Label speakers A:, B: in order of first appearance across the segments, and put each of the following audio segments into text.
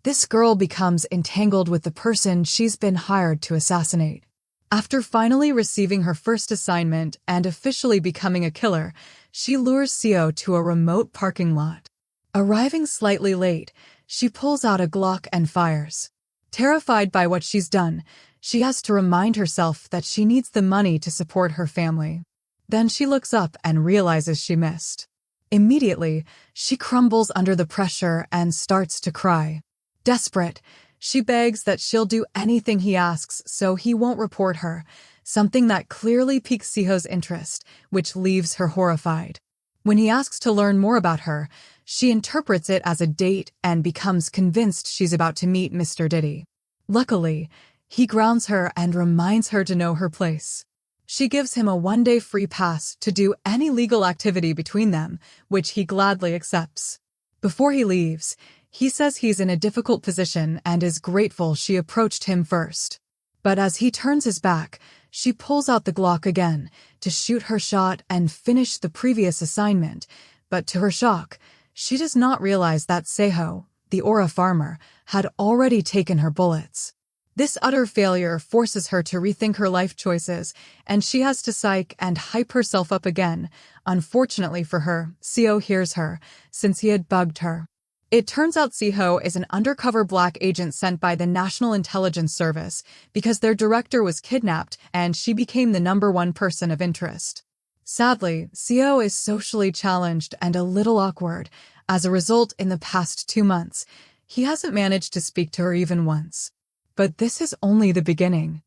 A: This girl becomes entangled with the person she's been hired to assassinate. After finally receiving her first assignment and officially becoming a killer, she lures Seo to a remote parking lot. Arriving slightly late, she pulls out a Glock and fires. Terrified by what she's done, she has to remind herself that she needs the money to support her family. Then she looks up and realizes she missed. Immediately, she crumbles under the pressure and starts to cry. Desperate, she begs that she'll do anything he asks so he won't report her, something that clearly piques Seo's interest, which leaves her horrified. When he asks to learn more about her, she interprets it as a date and becomes convinced she's about to meet Mr. Diddy. Luckily, he grounds her and reminds her to know her place. She gives him a one-day free pass to do any legal activity between them, which he gladly accepts. Before he leaves, he says he's in a difficult position and is grateful she approached him first. But as he turns his back, she pulls out the Glock again to shoot her shot and finish the previous assignment, but to her shock, she does not realize that Seo, the Aura farmer, had already taken her bullets. This utter failure forces her to rethink her life choices, and she has to psych and hype herself up again. Unfortunately for her, Seo hears her, since he had bugged her. It turns out Seo is an undercover black agent sent by the National Intelligence Service because their director was kidnapped and she became the #1 person of interest. Sadly, Seo is socially challenged and a little awkward. As a result, in the past 2 months, he hasn't managed to speak to her even once. But this is only the beginning.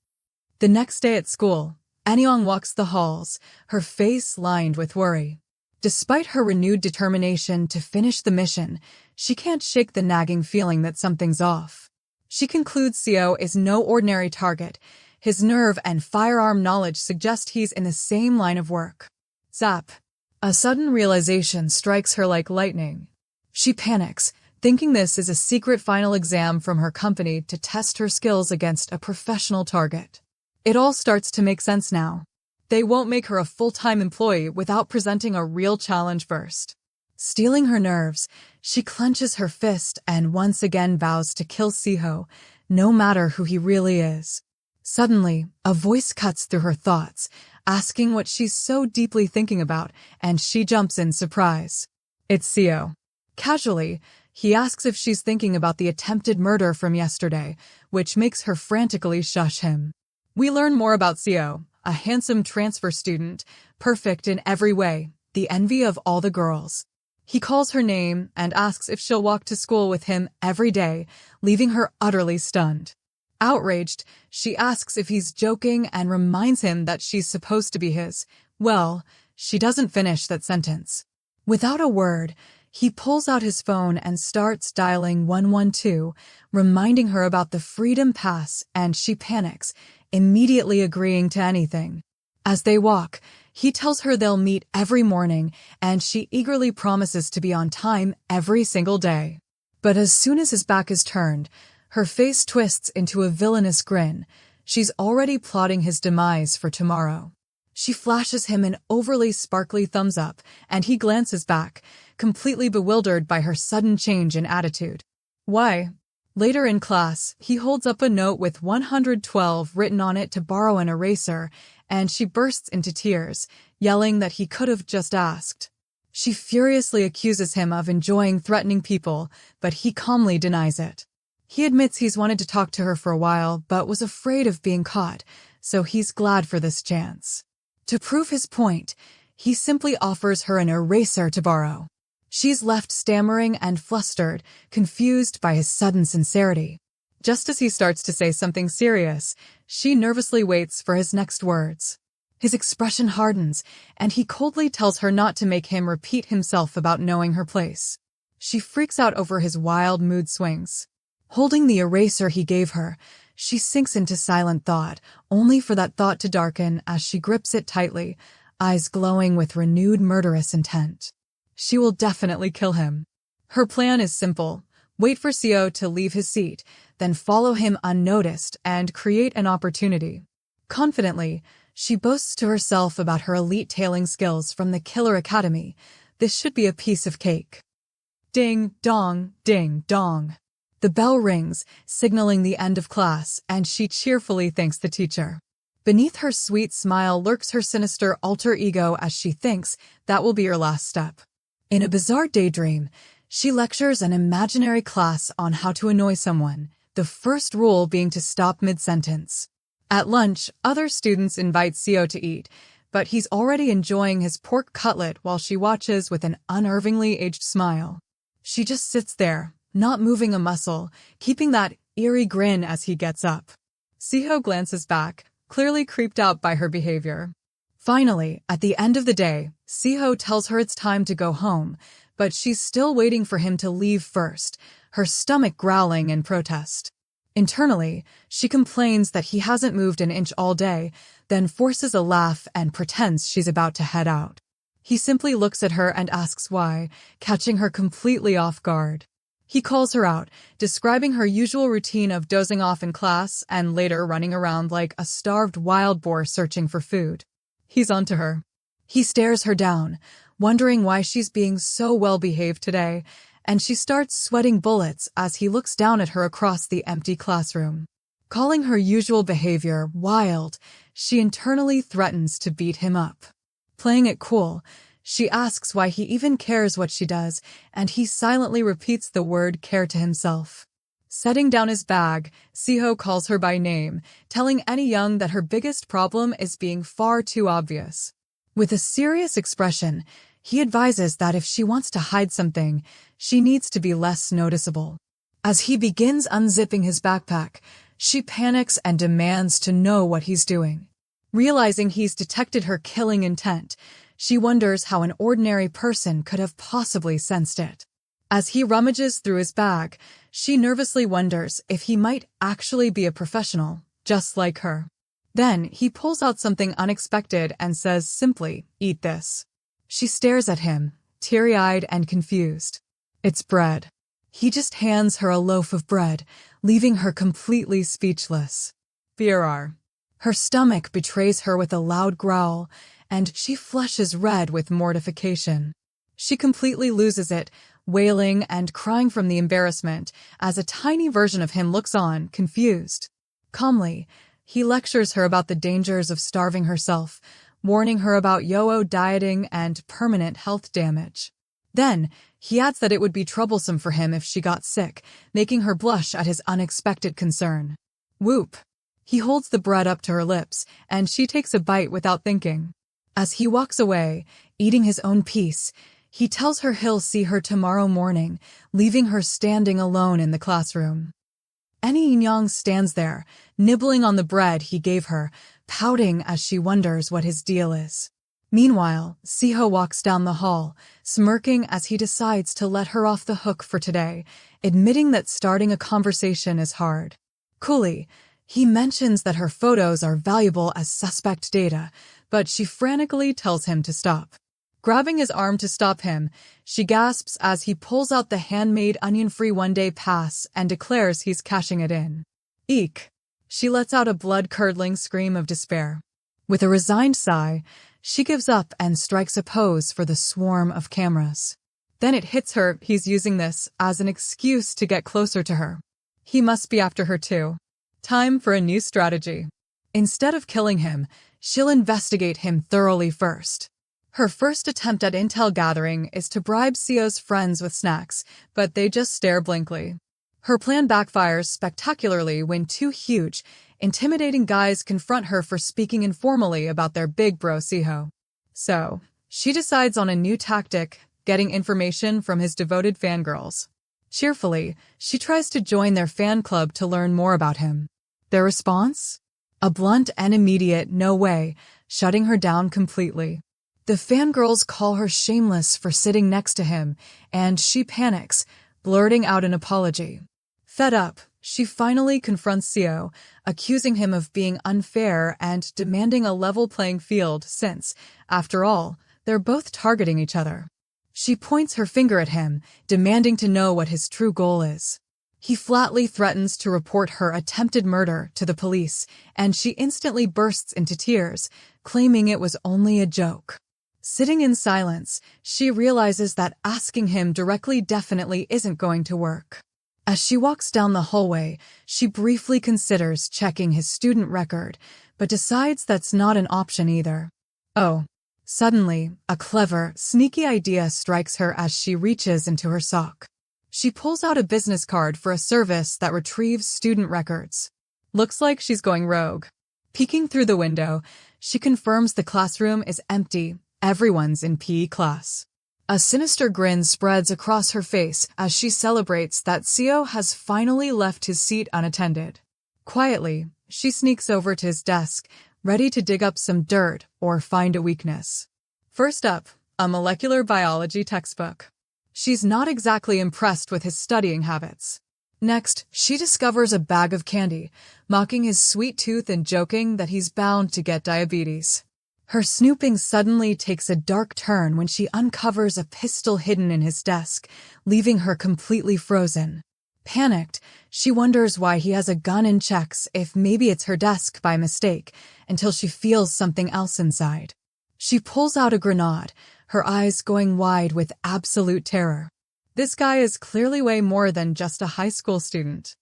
A: The next day at school, Anyong walks the halls, her face lined with worry. Despite her renewed determination to finish the mission, she can't shake the nagging feeling that something's off. She concludes Seo is no ordinary target. His nerve and firearm knowledge suggest he's in the same line of work. Zap! A sudden realization strikes her like lightning. She panics, thinking this is a secret final exam from her company to test her skills against a professional target. It all starts to make sense now. They won't make her a full-time employee without presenting a real challenge first. Stealing her nerves, she clenches her fist and once again vows to kill Seo, no matter who he really is. Suddenly, a voice cuts through her thoughts, asking what she's so deeply thinking about, and she jumps in surprise. It's Seo. Casually, he asks if she's thinking about the attempted murder from yesterday, which makes her frantically shush him. We learn more about Seo, a handsome transfer student, perfect in every way, the envy of all the girls. He calls her name and asks if she'll walk to school with him every day, leaving her utterly stunned. Outraged, she asks if he's joking and reminds him that she's supposed to be his. Well, she doesn't finish that sentence. Without a word, he pulls out his phone and starts dialing 112, reminding her about the Freedom Pass, and she panics, immediately agreeing to anything. As they walk, he tells her they'll meet every morning, and she eagerly promises to be on time every single day. But as soon as his back is turned, her face twists into a villainous grin. She's already plotting his demise for tomorrow. She flashes him an overly sparkly thumbs up, and he glances back, completely bewildered by her sudden change in attitude. Why? Later in class, he holds up a note with 112 written on it to borrow an eraser, and she bursts into tears, yelling that he could have just asked. She furiously accuses him of enjoying threatening people, but he calmly denies it. He admits he's wanted to talk to her for a while, but was afraid of being caught, so he's glad for this chance. To prove his point, he simply offers her an eraser to borrow. She's left stammering and flustered, confused by his sudden sincerity. Just as he starts to say something serious, she nervously waits for his next words. His expression hardens, and he coldly tells her not to make him repeat himself about knowing her place. She freaks out over his wild mood swings. Holding the eraser he gave her, she sinks into silent thought, only for that thought to darken as she grips it tightly, eyes glowing with renewed murderous intent. She will definitely kill him. Her plan is simple. Wait for Seo to leave his seat, then follow him unnoticed and create an opportunity. Confidently, she boasts to herself about her elite tailing skills from the Killer Academy. This should be a piece of cake. Ding, dong, ding, dong. The bell rings, signaling the end of class, and she cheerfully thanks the teacher. Beneath her sweet smile lurks her sinister alter ego as she thinks that will be her last step. In a bizarre daydream, she lectures an imaginary class on how to annoy someone, the first rule being to stop mid-sentence. At lunch, other students invite Seo to eat, but he's already enjoying his pork cutlet while she watches with an unnervingly aged smile. She just sits there, not moving a muscle, keeping that eerie grin as he gets up. Seo glances back, clearly creeped out by her behavior. Finally, at the end of the day, Seo tells her it's time to go home, but she's still waiting for him to leave first, her stomach growling in protest. Internally, she complains that he hasn't moved an inch all day, then forces a laugh and pretends she's about to head out. He simply looks at her and asks why, catching her completely off guard. He calls her out, describing her usual routine of dozing off in class and later running around like a starved wild boar searching for food. He's onto her. He stares her down, wondering why she's being so well-behaved today, and she starts sweating bullets as he looks down at her across the empty classroom. Calling her usual behavior wild, she internally threatens to beat him up. Playing it cool, she asks why he even cares what she does, and he silently repeats the word care to himself. Setting down his bag, Seo calls her by name, telling Annie Young that her biggest problem is being far too obvious. With a serious expression, he advises that if she wants to hide something, she needs to be less noticeable. As he begins unzipping his backpack, she panics and demands to know what he's doing. Realizing he's detected her killing intent, she wonders how an ordinary person could have possibly sensed it. As he rummages through his bag, she nervously wonders if he might actually be a professional, just like her. Then he pulls out something unexpected and says simply, "Eat this." She stares at him, teary-eyed and confused. It's bread. He just hands her a loaf of bread, leaving her completely speechless. BRR. Her stomach betrays her with a loud growl, and she flushes red with mortification. She completely loses it, wailing and crying from the embarrassment as a tiny version of him looks on, confused. Calmly, he lectures her about the dangers of starving herself, warning her about yo-yo dieting and permanent health damage. Then, he adds that it would be troublesome for him if she got sick, making her blush at his unexpected concern. Whoop! He holds the bread up to her lips, and she takes a bite without thinking. As he walks away, eating his own piece, he tells her he'll see her tomorrow morning, leaving her standing alone in the classroom. Annie Young stands there, nibbling on the bread he gave her, pouting as she wonders what his deal is. Meanwhile, Seo walks down the hall, smirking as he decides to let her off the hook for today, admitting that starting a conversation is hard. Coolly, he mentions that her photos are valuable as suspect data, but she frantically tells him to stop. Grabbing his arm to stop him, she gasps as he pulls out the handmade onion-free one-day pass and declares he's cashing it in. Eek! She lets out a blood-curdling scream of despair. With a resigned sigh, she gives up and strikes a pose for the swarm of cameras. Then it hits her he's using this as an excuse to get closer to her. He must be after her too. Time for a new strategy. Instead of killing him, she'll investigate him thoroughly first. Her first attempt at intel gathering is to bribe Seo's friends with snacks, but they just stare blankly. Her plan backfires spectacularly when two huge, intimidating guys confront her for speaking informally about their big bro Seo. So, she decides on a new tactic, getting information from his devoted fangirls. Cheerfully, she tries to join their fan club to learn more about him. Their response? A blunt and immediate no way, shutting her down completely. The fangirls call her shameless for sitting next to him, and she panics, blurting out an apology. Fed up, she finally confronts Seo, accusing him of being unfair and demanding a level playing field since, after all, they're both targeting each other. She points her finger at him, demanding to know what his true goal is. He flatly threatens to report her attempted murder to the police, and she instantly bursts into tears, claiming it was only a joke. Sitting in silence, she realizes that asking him directly definitely isn't going to work. As she walks down the hallway, she briefly considers checking his student record, but decides that's not an option either. Oh. Suddenly, a clever, sneaky idea strikes her as she reaches into her sock. She pulls out a business card for a service that retrieves student records. Looks like she's going rogue. Peeking through the window, she confirms the classroom is empty. Everyone's in PE class. A sinister grin spreads across her face as she celebrates that Seo has finally left his seat unattended. Quietly, she sneaks over to his desk, ready to dig up some dirt or find a weakness. First up, a molecular biology textbook. She's not exactly impressed with his studying habits. Next, she discovers a bag of candy, mocking his sweet tooth and joking that he's bound to get diabetes. Her snooping suddenly takes a dark turn when she uncovers a pistol hidden in his desk, leaving her completely frozen. Panicked, she wonders why he has a gun and checks if maybe it's her desk by mistake, until she feels something else inside. She pulls out a grenade, her eyes going wide with absolute terror. This guy is clearly way more than just a high school student.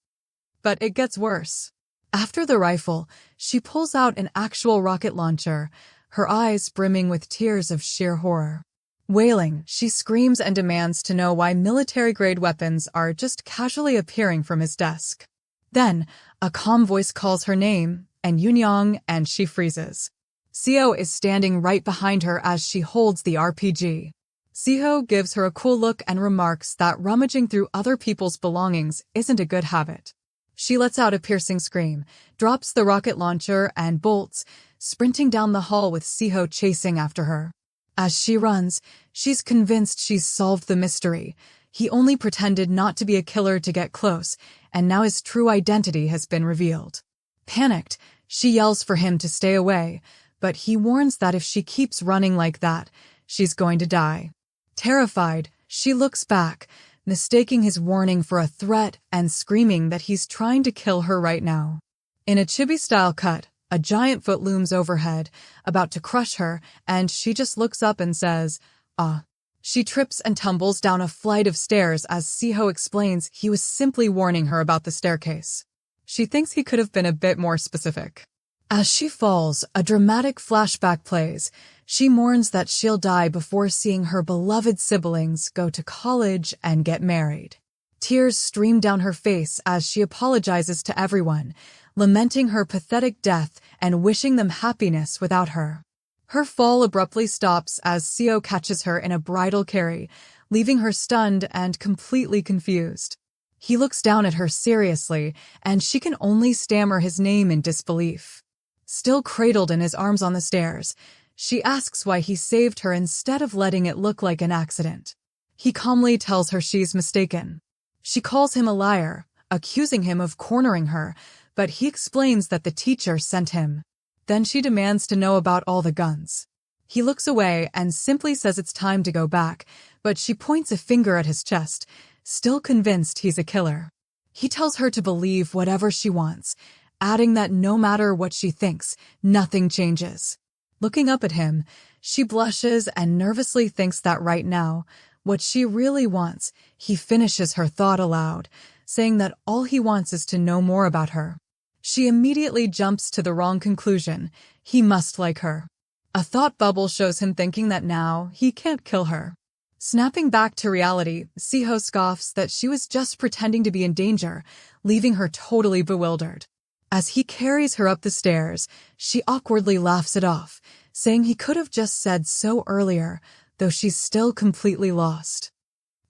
A: But it gets worse. After the rifle, she pulls out an actual rocket launcher, her eyes brimming with tears of sheer horror. Wailing, she screams and demands to know why military-grade weapons are just casually appearing from his desk. Then, a calm voice calls her name, and Yunyong, and she freezes. Seo is standing right behind her as she holds the RPG. Seo gives her a cool look and remarks that rummaging through other people's belongings isn't a good habit. She lets out a piercing scream, drops the rocket launcher, and bolts, sprinting down the hall with Seo chasing after her. As she runs, she's convinced she's solved the mystery. He only pretended not to be a killer to get close, and now his true identity has been revealed. Panicked, she yells for him to stay away, but he warns that if she keeps running like that, she's going to die. Terrified, she looks back, mistaking his warning for a threat and screaming that he's trying to kill her right now. In a chibi-style cut, a giant foot looms overhead, about to crush her, and she just looks up and says, "Ah." She trips and tumbles down a flight of stairs as Seo explains he was simply warning her about the staircase. She thinks he could have been a bit more specific. As she falls, a dramatic flashback plays. She mourns that she'll die before seeing her beloved siblings go to college and get married. Tears stream down her face as she apologizes to everyone, lamenting her pathetic death and wishing them happiness without her. Her fall abruptly stops as Seo catches her in a bridal carry, leaving her stunned and completely confused. He looks down at her seriously, and she can only stammer his name in disbelief. Still cradled in his arms on the stairs, she asks why he saved her instead of letting it look like an accident. He calmly tells her she's mistaken. She calls him a liar, accusing him of cornering her, but he explains that the teacher sent him. Then she demands to know about all the guns. He looks away and simply says it's time to go back, but she points a finger at his chest, still convinced he's a killer. He tells her to believe whatever she wants, adding that no matter what she thinks, nothing changes. Looking up at him, she blushes and nervously thinks that right now, what she really wants, he finishes her thought aloud, saying that all he wants is to know more about her. She immediately jumps to the wrong conclusion. He must like her. A thought bubble shows him thinking that now he can't kill her. Snapping back to reality, Seo scoffs that she was just pretending to be in danger, leaving her totally bewildered. As he carries her up the stairs, she awkwardly laughs it off, saying he could have just said so earlier, though she's still completely lost.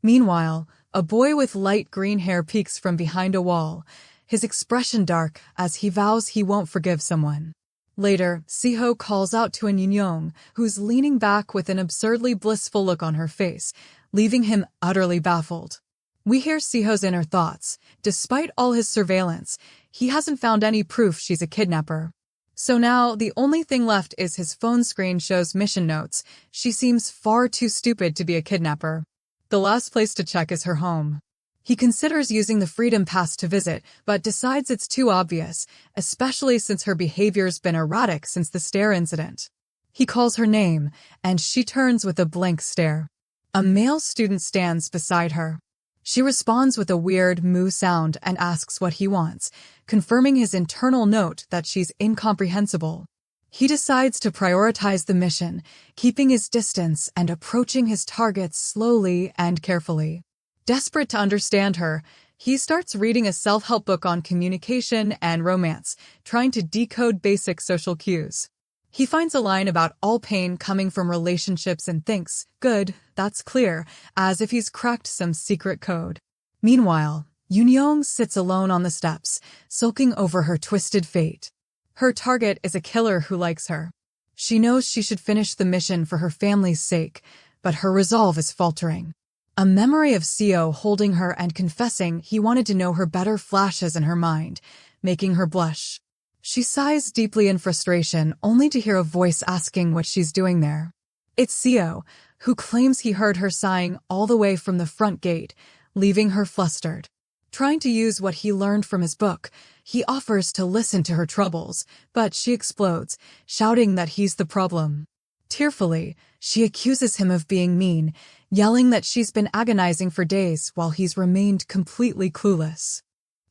A: Meanwhile, a boy with light green hair peeks from behind a wall, his expression dark as he vows he won't forgive someone. Later, Seo calls out to Yunyong, who's leaning back with an absurdly blissful look on her face, leaving him utterly baffled. We hear Seo's inner thoughts. Despite all his surveillance, he hasn't found any proof she's a kidnapper. So now, the only thing left is his phone screen shows mission notes. She seems far too stupid to be a kidnapper. The last place to check is her home. He considers using the Freedom Pass to visit, but decides it's too obvious, especially since her behavior's been erratic since the stair incident. He calls her name, and she turns with a blank stare. A male student stands beside her. She responds with a weird moo sound and asks what he wants, confirming his internal note that she's incomprehensible. He decides to prioritize the mission, keeping his distance and approaching his targets slowly and carefully. Desperate to understand her, he starts reading a self-help book on communication and romance, trying to decode basic social cues. He finds a line about all pain coming from relationships and thinks, good, that's clear, as if he's cracked some secret code. Meanwhile, Yoon sits alone on the steps, sulking over her twisted fate. Her target is a killer who likes her. She knows she should finish the mission for her family's sake, but her resolve is faltering. A memory of Seo holding her and confessing he wanted to know her better flashes in her mind, making her blush. She sighs deeply in frustration, only to hear a voice asking what she's doing there. It's Seo, who claims he heard her sighing all the way from the front gate, leaving her flustered. Trying to use what he learned from his book, he offers to listen to her troubles, but she explodes, shouting that he's the problem. Tearfully, she accuses him of being mean, yelling that she's been agonizing for days while he's remained completely clueless.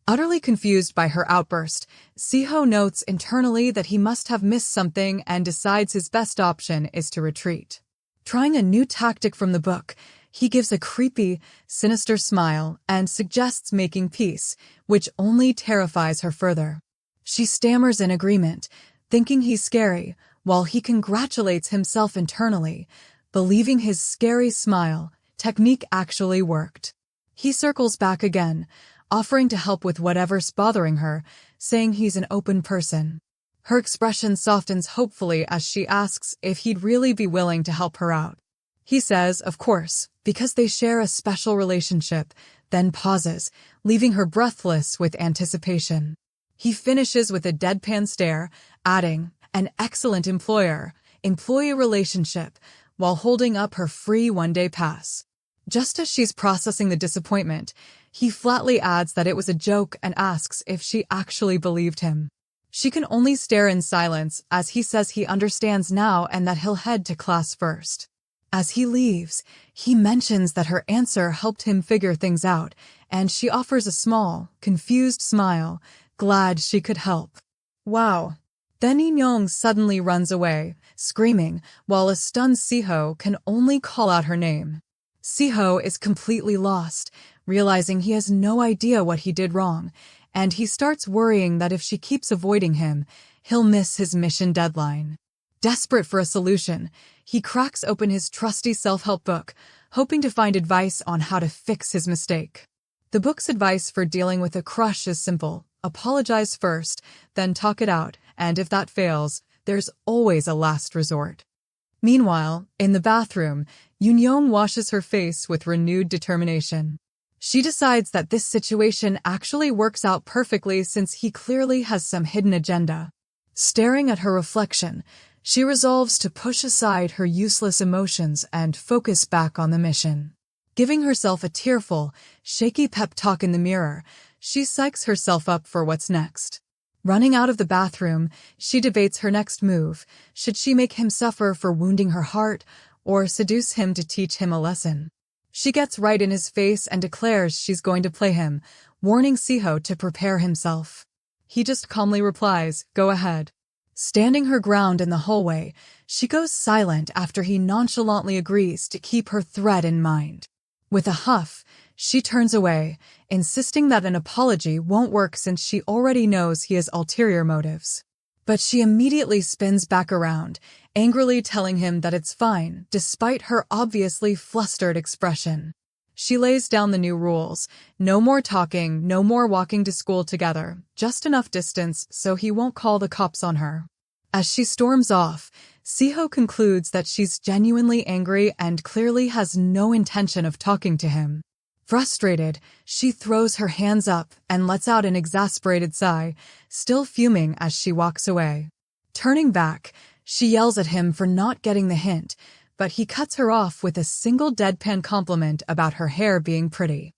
A: Utterly confused by her outburst, Seo notes internally that he must have missed something and decides his best option is to retreat. Trying a new tactic from the book, he gives a creepy, sinister smile and suggests making peace, which only terrifies her further. She stammers in agreement, thinking he's scary, while he congratulates himself internally, believing his scary smile technique actually worked. He circles back again, offering to help with whatever's bothering her, saying he's an open person. Her expression softens hopefully as she asks if he'd really be willing to help her out. He says, of course, because they share a special relationship, then pauses, leaving her breathless with anticipation. He finishes with a deadpan stare, adding, an excellent employee relationship, while holding up her free one-day pass. Just as she's processing the disappointment, he flatly adds that it was a joke and asks if she actually believed him. She can only stare in silence as he says he understands now and that he'll head to class first. As he leaves, he mentions that her answer helped him figure things out, and she offers a small, confused smile, glad she could help. Wow. Then Yoon suddenly runs away, screaming, while a stunned Seo can only call out her name. Seo is completely lost, realizing he has no idea what he did wrong, and he starts worrying that if she keeps avoiding him, he'll miss his mission deadline. Desperate for a solution, he cracks open his trusty self-help book, hoping to find advice on how to fix his mistake. The book's advice for dealing with a crush is simple: apologize first, then talk it out, and if that fails, there's always a last resort. Meanwhile, in the bathroom, Yoon washes her face with renewed determination. She decides that this situation actually works out perfectly since he clearly has some hidden agenda. Staring at her reflection, she resolves to push aside her useless emotions and focus back on the mission. Giving herself a tearful, shaky pep talk in the mirror, she psychs herself up for what's next. Running out of the bathroom, she debates her next move. Should she make him suffer for wounding her heart, or seduce him to teach him a lesson? She gets right in his face and declares she's going to play him, warning Seo to prepare himself. He just calmly replies, go ahead. Standing her ground in the hallway, she goes silent after he nonchalantly agrees to keep her threat in mind. With a huff, she turns away, insisting that an apology won't work since she already knows he has ulterior motives. But she immediately spins back around, angrily telling him that it's fine, despite her obviously flustered expression. She lays down the new rules: no more talking, no more walking to school together, just enough distance so he won't call the cops on her. As she storms off, Seo concludes that she's genuinely angry and clearly has no intention of talking to him. Frustrated, she throws her hands up and lets out an exasperated sigh, still fuming as she walks away. Turning back, she yells at him for not getting the hint, but he cuts her off with a single deadpan compliment about her hair being pretty.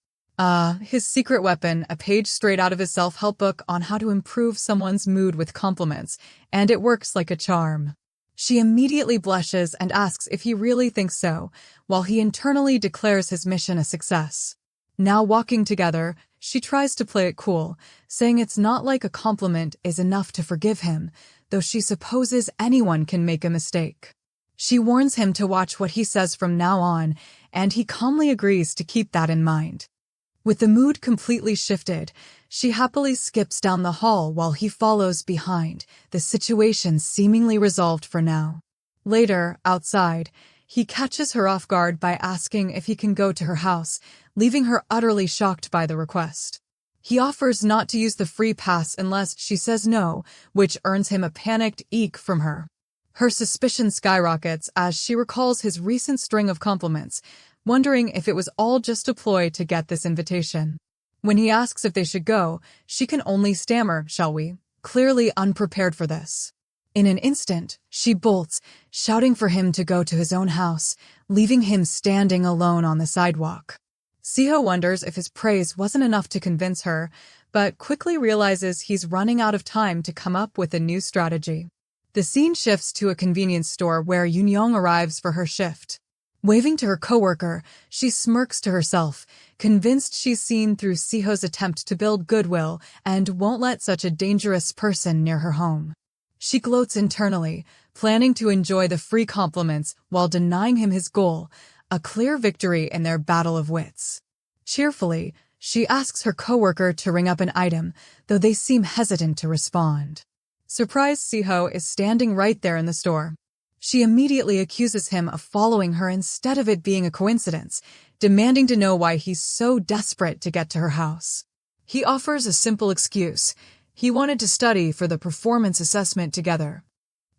A: His secret weapon, a page straight out of his self-help book on how to improve someone's mood with compliments, and it works like a charm. She immediately blushes and asks if he really thinks so, while he internally declares his mission a success. Now walking together, she tries to play it cool, saying it's not like a compliment is enough to forgive him, though she supposes anyone can make a mistake. She warns him to watch what he says from now on, and he calmly agrees to keep that in mind. With the mood completely shifted, she happily skips down the hall while he follows behind, the situation seemingly resolved for now. Later, outside, he catches her off guard by asking if he can go to her house, leaving her utterly shocked by the request. He offers not to use the free pass unless she says no, which earns him a panicked eek from her. Her suspicion skyrockets as she recalls his recent string of compliments, wondering if it was all just a ploy to get this invitation. When he asks if they should go, she can only stammer, "Shall we?" clearly unprepared for this. In an instant, she bolts, shouting for him to go to his own house, leaving him standing alone on the sidewalk. Seo wonders if his praise wasn't enough to convince her, but quickly realizes he's running out of time to come up with a new strategy. The scene shifts to a convenience store where Yoon arrives for her shift. Waving to her coworker, she smirks to herself, convinced she's seen through Seo's attempt to build goodwill and won't let such a dangerous person near her home. She gloats internally, planning to enjoy the free compliments while denying him his goal, a clear victory in their battle of wits. Cheerfully, she asks her coworker to ring up an item, though they seem hesitant to respond. Surprised Seo is standing right there in the store. She immediately accuses him of following her instead of it being a coincidence, demanding to know why he's so desperate to get to her house. He offers a simple excuse. He wanted to study for the performance assessment together.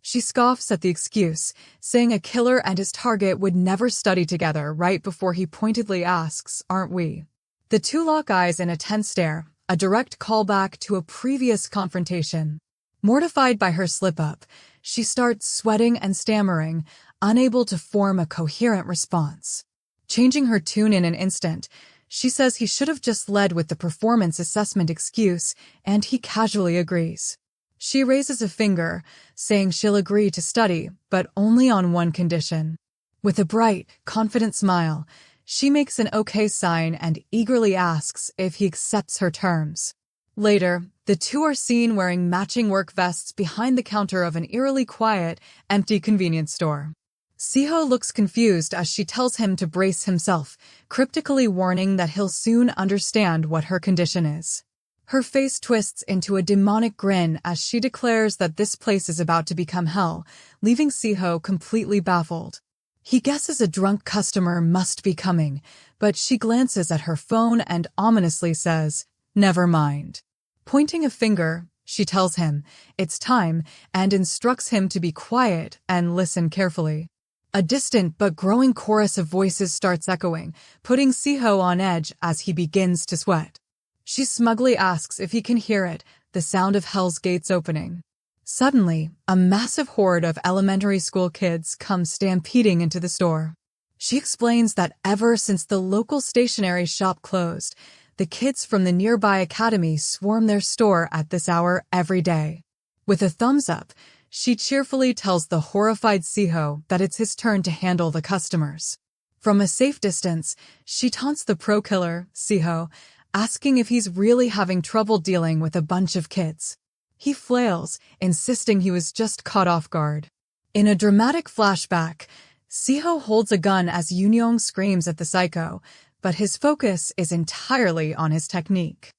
A: She scoffs at the excuse, saying a killer and his target would never study together right before he pointedly asks, "Aren't we?" The two lock eyes in a tense stare, a direct callback to a previous confrontation. Mortified by her slip-up, she starts sweating and stammering, unable to form a coherent response. Changing her tune in an instant, she says he should have just led with the performance assessment excuse, and he casually agrees. She raises a finger, saying she'll agree to study, but only on one condition. With a bright, confident smile, she makes an okay sign and eagerly asks if he accepts her terms. Later, the two are seen wearing matching work vests behind the counter of an eerily quiet, empty convenience store. Seo looks confused as she tells him to brace himself, cryptically warning that he'll soon understand what her condition is. Her face twists into a demonic grin as she declares that this place is about to become hell, leaving Seo completely baffled. He guesses a drunk customer must be coming, but she glances at her phone and ominously says, "Never mind." Pointing a finger, she tells him it's time and instructs him to be quiet and listen carefully. A distant but growing chorus of voices starts echoing, putting Seo on edge as he begins to sweat. She smugly asks if he can hear it, the sound of Hell's Gates opening. Suddenly, a massive horde of elementary school kids comes stampeding into the store. She explains that ever since the local stationery shop closed, the kids from the nearby academy swarm their store at this hour every day. With a thumbs up, she cheerfully tells the horrified Seo that it's his turn to handle the customers. From a safe distance, she taunts the pro-killer, Seo, asking if he's really having trouble dealing with a bunch of kids. He flails, insisting he was just caught off guard. In a dramatic flashback, Seo holds a gun as Yoon screams at the psycho, but his focus is entirely on his technique.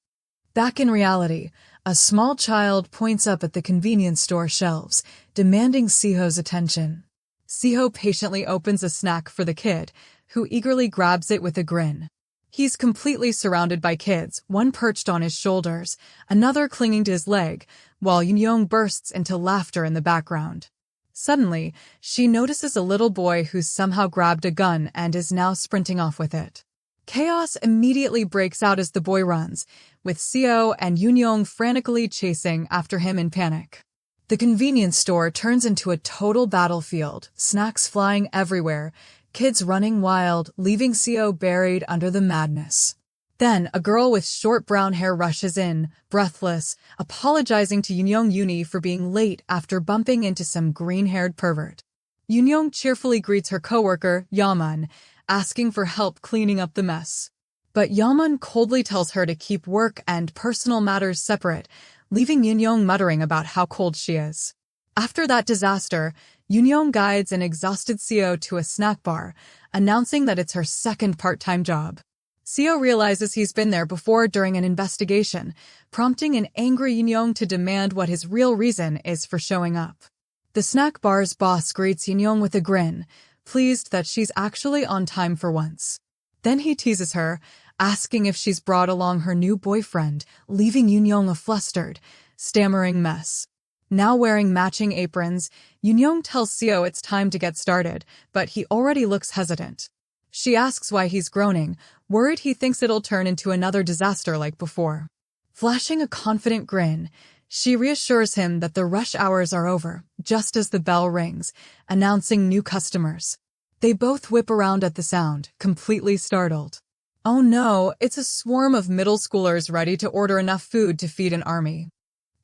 A: Back in reality, a small child points up at the convenience store shelves, demanding Seo's attention. Seo patiently opens a snack for the kid, who eagerly grabs it with a grin. He's completely surrounded by kids, one perched on his shoulders, another clinging to his leg, while Yoon bursts into laughter in the background. Suddenly, she notices a little boy who's somehow grabbed a gun and is now sprinting off with it. Chaos immediately breaks out as the boy runs, with Seo and Yoon frantically chasing after him in panic. The convenience store turns into a total battlefield, snacks flying everywhere, kids running wild, leaving Seo buried under the madness. Then, a girl with short brown hair rushes in, breathless, apologizing to Yoon for being late after bumping into some green-haired pervert. Yoon cheerfully greets her coworker, Yaman, asking for help cleaning up the mess. But Yaman coldly tells her to keep work and personal matters separate, leaving Yoon muttering about how cold she is. After that disaster, Yoon guides an exhausted Seo to a snack bar, announcing that it's her second part-time job. Seo realizes he's been there before during an investigation, prompting an angry Yoon to demand what his real reason is for showing up. The snack bar's boss greets Yoon with a grin, pleased that she's actually on time for once. Then he teases her, asking if she's brought along her new boyfriend, leaving Yoon a flustered, stammering mess. Now wearing matching aprons, Yoon tells Seo it's time to get started, but he already looks hesitant. She asks why he's groaning, worried he thinks it'll turn into another disaster like before. Flashing a confident grin, she reassures him that the rush hours are over, just as the bell rings, announcing new customers. They both whip around at the sound, completely startled. Oh no, it's a swarm of middle schoolers ready to order enough food to feed an army.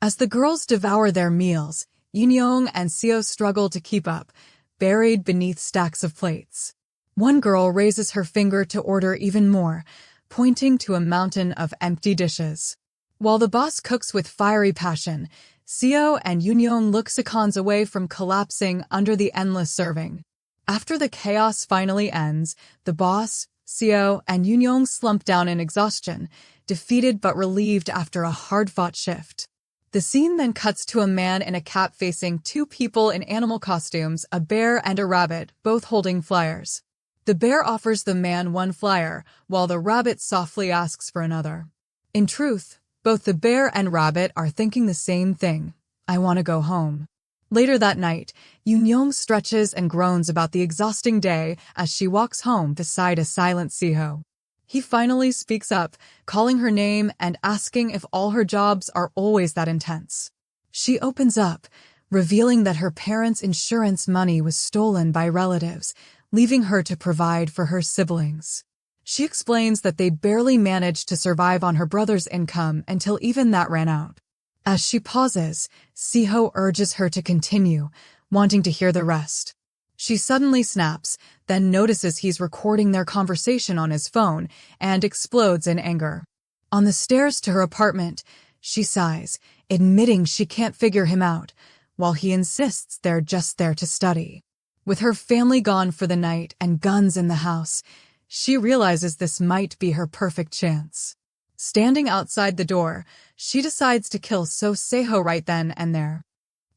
A: As the girls devour their meals, Yoon and Seo struggle to keep up, buried beneath stacks of plates. One girl raises her finger to order even more, pointing to a mountain of empty dishes. While the boss cooks with fiery passion, Seo and Yoon look seconds away from collapsing under the endless serving. After the chaos finally ends, the boss, Seo, and Yoon slump down in exhaustion, defeated but relieved after a hard-fought shift. The scene then cuts to a man in a cap facing two people in animal costumes, a bear and a rabbit, both holding flyers. The bear offers the man one flyer, while the rabbit softly asks for another. In truth, both the bear and rabbit are thinking the same thing. I want to go home. Later that night, Yoon stretches and groans about the exhausting day as she walks home beside a silent Seo. He finally speaks up, calling her name and asking if all her jobs are always that intense. She opens up, revealing that her parents' insurance money was stolen by relatives, leaving her to provide for her siblings. She explains that they barely managed to survive on her brother's income until even that ran out. As she pauses, Seo urges her to continue, wanting to hear the rest. She suddenly snaps, then notices he's recording their conversation on his phone and explodes in anger. On the stairs to her apartment, she sighs, admitting she can't figure him out, while he insists they're just there to study. With her family gone for the night and guns in the house, she realizes this might be her perfect chance. Standing outside the door, she decides to kill Seo right then and there.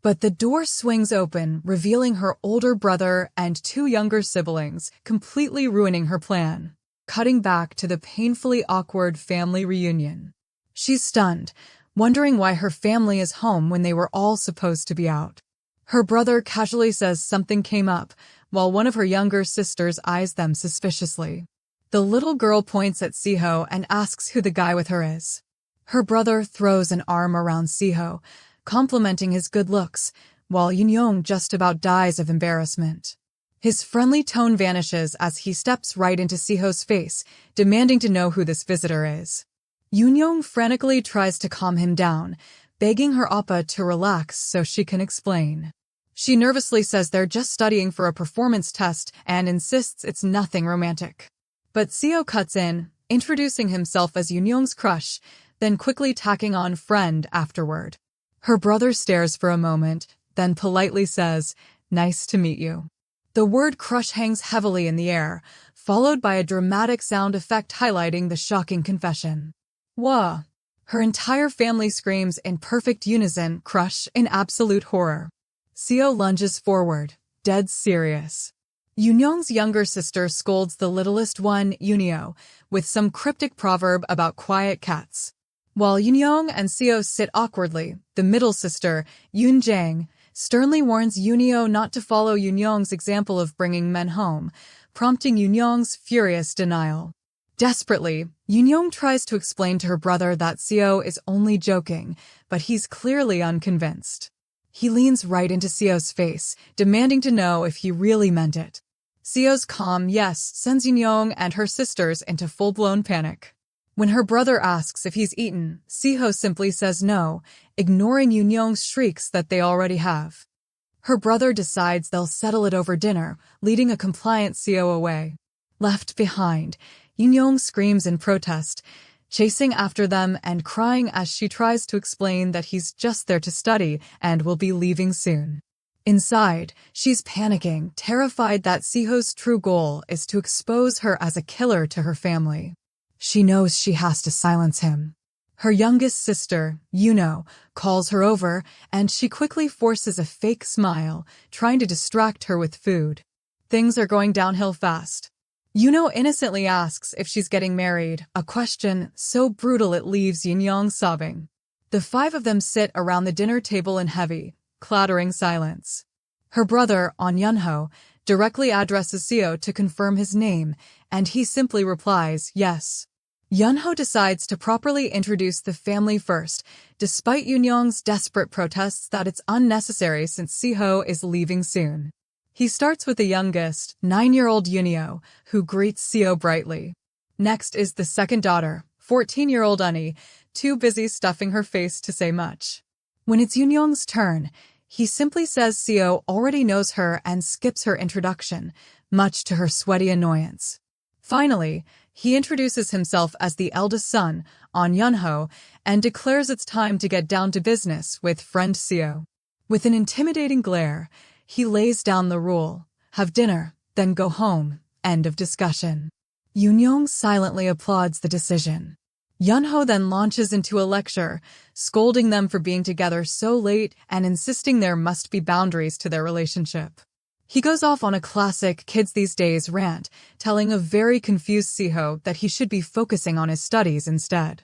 A: But the door swings open, revealing her older brother and two younger siblings, completely ruining her plan, cutting back to the painfully awkward family reunion. She's stunned, wondering why her family is home when they were all supposed to be out. Her brother casually says something came up, while one of her younger sisters eyes them suspiciously. The little girl points at Seo and asks who the guy with her is. Her brother throws an arm around Seo, complimenting his good looks, while Yoon just about dies of embarrassment. His friendly tone vanishes as he steps right into Seo's face, demanding to know who this visitor is. Yoon frantically tries to calm him down, begging her oppa to relax so she can explain. She nervously says they're just studying for a performance test and insists it's nothing romantic. But Seo cuts in, introducing himself as Yoon's crush, then quickly tacking on friend afterward. Her brother stares for a moment, then politely says, "Nice to meet you." The word crush hangs heavily in the air, followed by a dramatic sound effect highlighting the shocking confession. Wah! Her entire family screams in perfect unison, crush, in absolute horror. Seo lunges forward, dead serious. Yoon's younger sister scolds the littlest one, Yoonyo, with some cryptic proverb about quiet cats. While Yoon and Seo sit awkwardly, the middle sister, Yoonjang, sternly warns Yoonyo not to follow Yoon's example of bringing men home, prompting Yoon's furious denial. Desperately, Yoon tries to explain to her brother that Seo is only joking, but he's clearly unconvinced. He leans right into Seo's face, demanding to know if he really meant it. Seo's calm yes sends Yoon and her sisters into full-blown panic. When her brother asks if he's eaten, Seo simply says no, ignoring Yoon's shrieks that they already have. Her brother decides they'll settle it over dinner, leading a compliant Seo away. Left behind, Yoon screams in protest, chasing after them and crying as she tries to explain that he's just there to study and will be leaving soon. Inside, she's panicking, terrified that Seo's true goal is to expose her as a killer to her family. She knows she has to silence him. Her youngest sister, Yuno, calls her over, and she quickly forces a fake smile, trying to distract her with food. Things are going downhill fast. Yuno innocently asks if she's getting married, a question so brutal it leaves Yoon sobbing. The five of them sit around the dinner table in heavy, clattering silence. Her brother, On Yunho, directly addresses Seo to confirm his name, and he simply replies, yes. Yunho decides to properly introduce the family first, despite Yoon's desperate protests that it's unnecessary since Seo is leaving soon. He starts with the youngest, 9-year-old Yunio, who greets Seo brightly. Next is the second daughter, 14-year-old Unnie, too busy stuffing her face to say much. When it's Yoon's turn, he simply says Seo already knows her and skips her introduction, much to her sweaty annoyance. Finally, he introduces himself as the eldest son, On Yunho, and declares it's time to get down to business with friend Seo. With an intimidating glare, he lays down the rule, have dinner, then go home, end of discussion. Yoon silently applauds the decision. Yunho then launches into a lecture, scolding them for being together so late and insisting there must be boundaries to their relationship. He goes off on a classic kids these days rant, telling a very confused Seo that he should be focusing on his studies instead.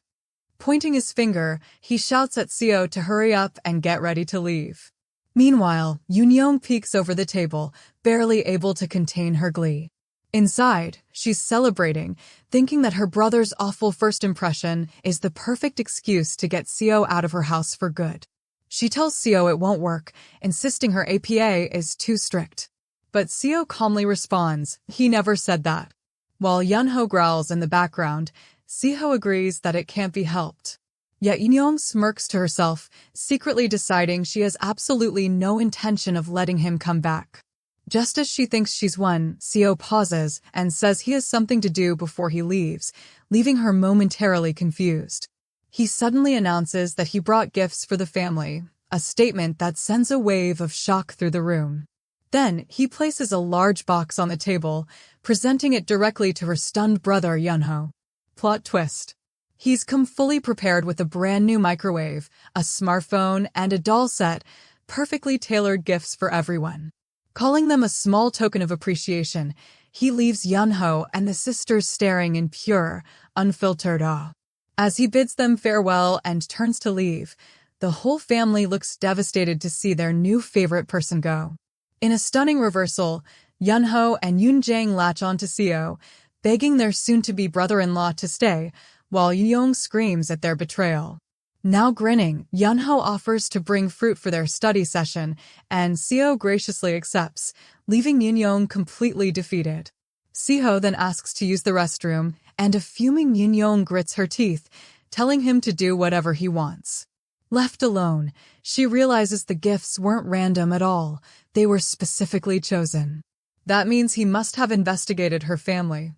A: Pointing his finger, he shouts at Seo to hurry up and get ready to leave. Meanwhile, Yoon peeks over the table, barely able to contain her glee. Inside, she's celebrating, thinking that her brother's awful first impression is the perfect excuse to get Seo out of her house for good. She tells Seo it won't work, insisting her APA is too strict. But Seo calmly responds, he never said that. While Yunho growls in the background, Seo agrees that it can't be helped. Yet Yoon smirks to herself, secretly deciding she has absolutely no intention of letting him come back. Just as she thinks she's won, Seo pauses and says he has something to do before he leaves, leaving her momentarily confused. He suddenly announces that he brought gifts for the family, a statement that sends a wave of shock through the room. Then, he places a large box on the table, presenting it directly to her stunned brother Yunho. Plot twist. He's come fully prepared with a brand new microwave, a smartphone, and a doll set, perfectly tailored gifts for everyone. Calling them a small token of appreciation, he leaves Yunho and the sisters staring in pure, unfiltered awe. As he bids them farewell and turns to leave, the whole family looks devastated to see their new favorite person go. In a stunning reversal, Yunho and Yoonjang latch onto Seo, begging their soon-to-be brother-in-law to stay, while Yoon screams at their betrayal. Now grinning, Yunho offers to bring fruit for their study session, and Seo graciously accepts, leaving Yoon completely defeated. Seo then asks to use the restroom, and a fuming Yoon grits her teeth, telling him to do whatever he wants. Left alone, she realizes the gifts weren't random at all, they were specifically chosen. That means he must have investigated her family.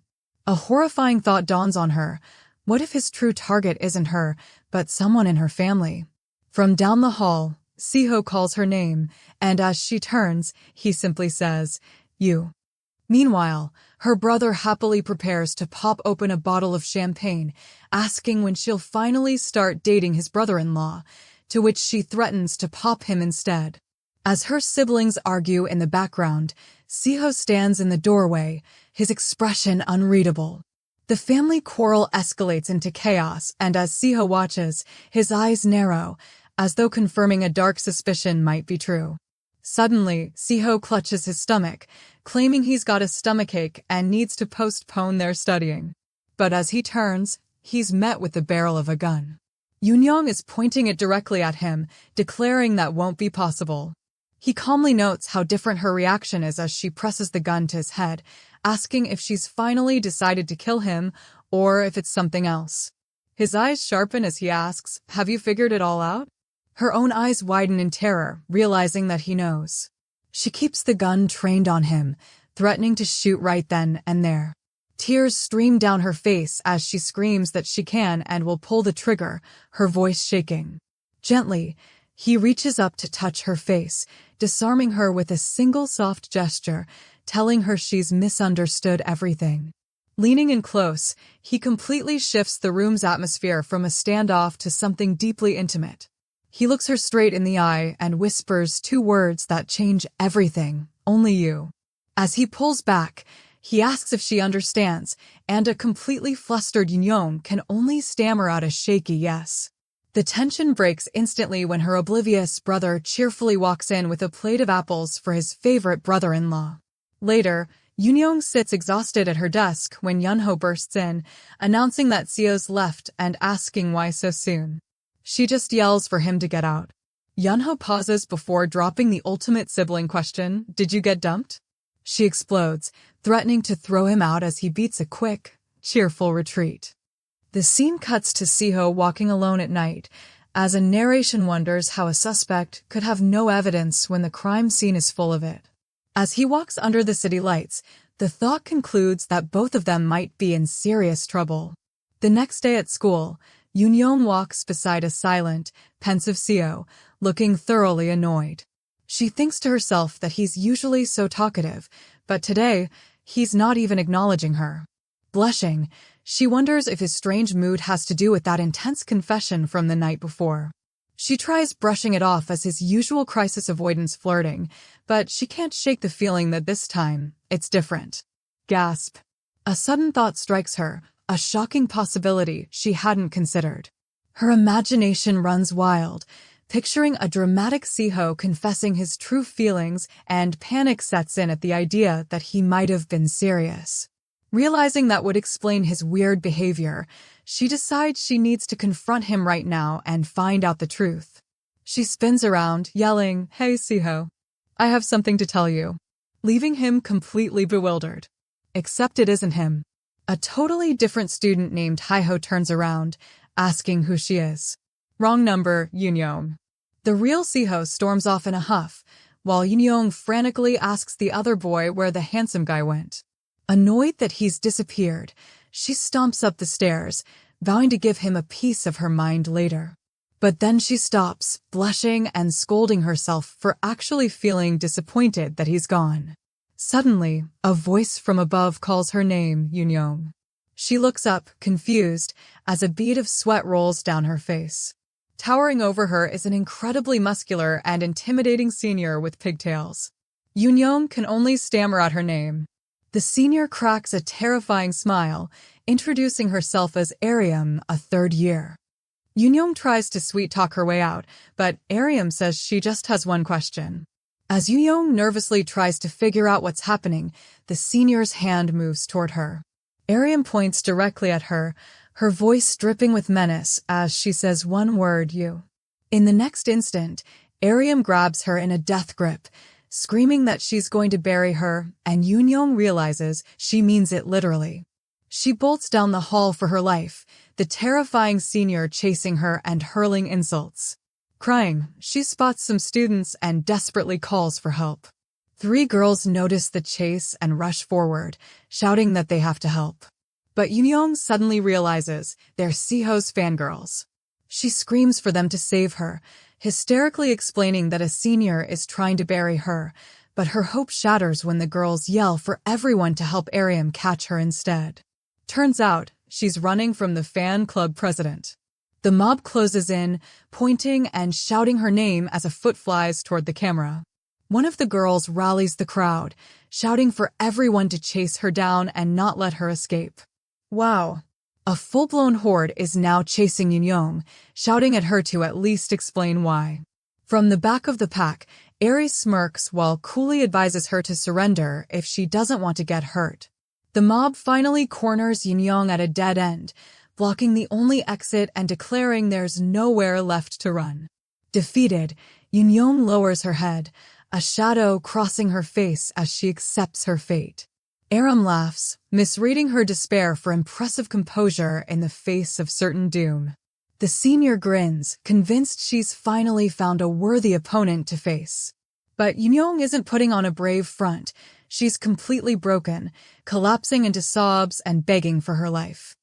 A: A horrifying thought dawns on her. What if his true target isn't her, but someone in her family? From down the hall, Seo calls her name, and as she turns, he simply says, you. Meanwhile, her brother happily prepares to pop open a bottle of champagne, asking when she'll finally start dating his brother-in-law, to which she threatens to pop him instead. As her siblings argue in the background, Seo stands in the doorway, his expression unreadable. The family quarrel escalates into chaos, and as Seo watches, his eyes narrow, as though confirming a dark suspicion might be true. Suddenly, Seo clutches his stomach, claiming he's got a stomachache and needs to postpone their studying. But as he turns, he's met with the barrel of a gun. Yoon is pointing it directly at him, declaring that won't be possible. He calmly notes how different her reaction is as she presses the gun to his head, asking if she's finally decided to kill him or if it's something else. His eyes sharpen as he asks, "Have you figured it all out?" Her own eyes widen in terror, realizing that he knows. She keeps the gun trained on him, threatening to shoot right then and there. Tears stream down her face as she screams that she can and will pull the trigger, her voice shaking. Gently, he reaches up to touch her face, disarming her with a single soft gesture, telling her she's misunderstood everything. Leaning in close, he completely shifts the room's atmosphere from a standoff to something deeply intimate. He looks her straight in the eye and whispers two words that change everything, only you. As he pulls back, he asks if she understands, and a completely flustered Yoon can only stammer out a shaky yes. The tension breaks instantly when her oblivious brother cheerfully walks in with a plate of apples for his favorite brother-in-law. Later, Yoon sits exhausted at her desk when Yunho bursts in, announcing that Seo's left and asking why so soon. She just yells for him to get out. Yunho pauses before dropping the ultimate sibling question, "Did you get dumped?" She explodes, threatening to throw him out as he beats a quick, cheerful retreat. The scene cuts to Seo walking alone at night, as a narration wonders how a suspect could have no evidence when the crime scene is full of it. As he walks under the city lights, the thought concludes that both of them might be in serious trouble. The next day at school, Yoon walks beside a silent, pensive Seo, looking thoroughly annoyed. She thinks to herself that he's usually so talkative, but today, he's not even acknowledging her. Blushing, she wonders if his strange mood has to do with that intense confession from the night before. She tries brushing it off as his usual crisis avoidance flirting, but she can't shake the feeling that this time, it's different. Gasp. A sudden thought strikes her, a shocking possibility she hadn't considered. Her imagination runs wild, picturing a dramatic Seo confessing his true feelings, and panic sets in at the idea that he might have been serious. Realizing that would explain his weird behavior, she decides she needs to confront him right now and find out the truth. She spins around, yelling, "Hey, Seo, I have something to tell you," leaving him completely bewildered. Except it isn't him. A totally different student named Haiho turns around, asking who she is. Wrong number, Yoon. The real Seo storms off in a huff, while Yoon frantically asks the other boy where the handsome guy went. Annoyed that he's disappeared, she stomps up the stairs, vowing to give him a piece of her mind later. But then she stops, blushing and scolding herself for actually feeling disappointed that he's gone. Suddenly, a voice from above calls her name, Yoon. She looks up, confused, as a bead of sweat rolls down her face. Towering over her is an incredibly muscular and intimidating senior with pigtails. Yoon can only stammer out her name. The senior cracks a terrifying smile, introducing herself as Ariam, a third year. Yoon tries to sweet-talk her way out, but Ariam says she just has one question. As Yoon nervously tries to figure out what's happening, the senior's hand moves toward her. Ariam points directly at her, her voice dripping with menace as she says one word, "you." In the next instant, Ariam grabs her in a death grip, screaming that she's going to bury her, and Yoon realizes she means it literally. She bolts down the hall for her life, the terrifying senior chasing her and hurling insults. Crying, she spots some students and desperately calls for help. 3 girls notice the chase and rush forward, shouting that they have to help. But Yoon suddenly realizes they're Seo's fangirls. She screams for them to save her, hysterically explaining that a senior is trying to bury her, but her hope shatters when the girls yell for everyone to help Ariam catch her instead. Turns out, she's running from the fan club president. The mob closes in, pointing and shouting her name as a foot flies toward the camera. One of the girls rallies the crowd, shouting for everyone to chase her down and not let her escape. Wow. A full-blown horde is now chasing Yoon, shouting at her to at least explain why. From the back of the pack, Aries smirks while coolly advises her to surrender if she doesn't want to get hurt. The mob finally corners Yoon at a dead end, blocking the only exit and declaring there's nowhere left to run. Defeated, Yoon lowers her head, a shadow crossing her face as she accepts her fate. Aram laughs, misreading her despair for impressive composure in the face of certain doom. The senior grins, convinced she's finally found a worthy opponent to face. But Yoon isn't putting on a brave front. She's completely broken, collapsing into sobs and begging for her life.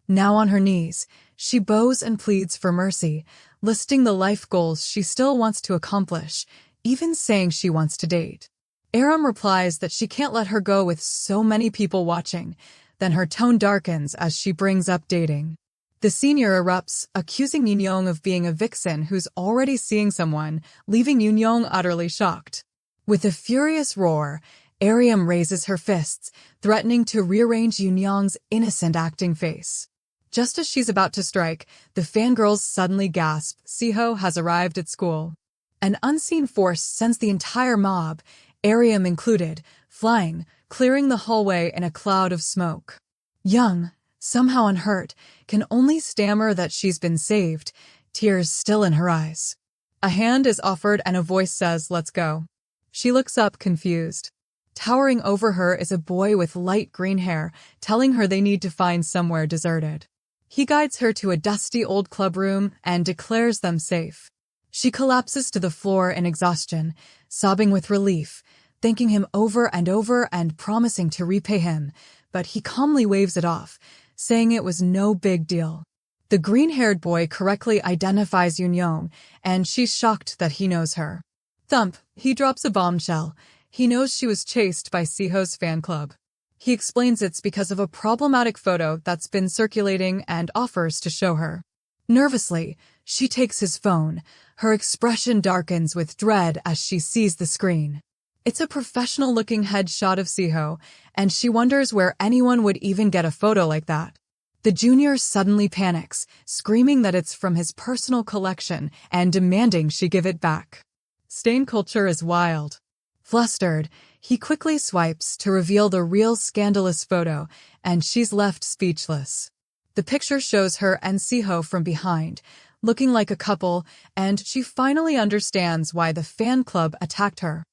A: Now on her knees, she bows and pleads for mercy, listing the life goals she still wants to accomplish, even saying she wants to date. Aram replies that she can't let her go with so many people watching, then her tone darkens as she brings up dating. The senior erupts, accusing Yoon of being a vixen who's already seeing someone, leaving Yoon utterly shocked. With a furious roar, Aram raises her fists, threatening to rearrange Yoon's innocent acting face. Just as she's about to strike, the fangirls suddenly gasp, Siho has arrived at school. An unseen force sends the entire mob, Aram included, flying, clearing the hallway in a cloud of smoke. Young, somehow unhurt, can only stammer that she's been saved, tears still in her eyes. A hand is offered and a voice says, "Let's go." She looks up, confused. Towering over her is a boy with light green hair, telling her they need to find somewhere deserted. He guides her to a dusty old clubroom and declares them safe. She collapses to the floor in exhaustion, sobbing with relief, thanking him over and promising to repay him, but he calmly waves it off, saying it was no big deal. The green-haired boy correctly identifies Yoon, and she's shocked that he knows her. Thump, he drops a bombshell. He knows she was chased by Siho's fan club. He explains it's because of a problematic photo that's been circulating and offers to show her. Nervously, she takes his phone. Her expression darkens with dread as she sees the screen. It's a professional-looking headshot of Siho, and she wonders where anyone would even get a photo like that. The junior suddenly panics, screaming that it's from his personal collection and demanding she give it back. Stain culture is wild. Flustered, he quickly swipes to reveal the real scandalous photo, and she's left speechless. The picture shows her and Siho from behind, looking like a couple, and she finally understands why the fan club attacked her.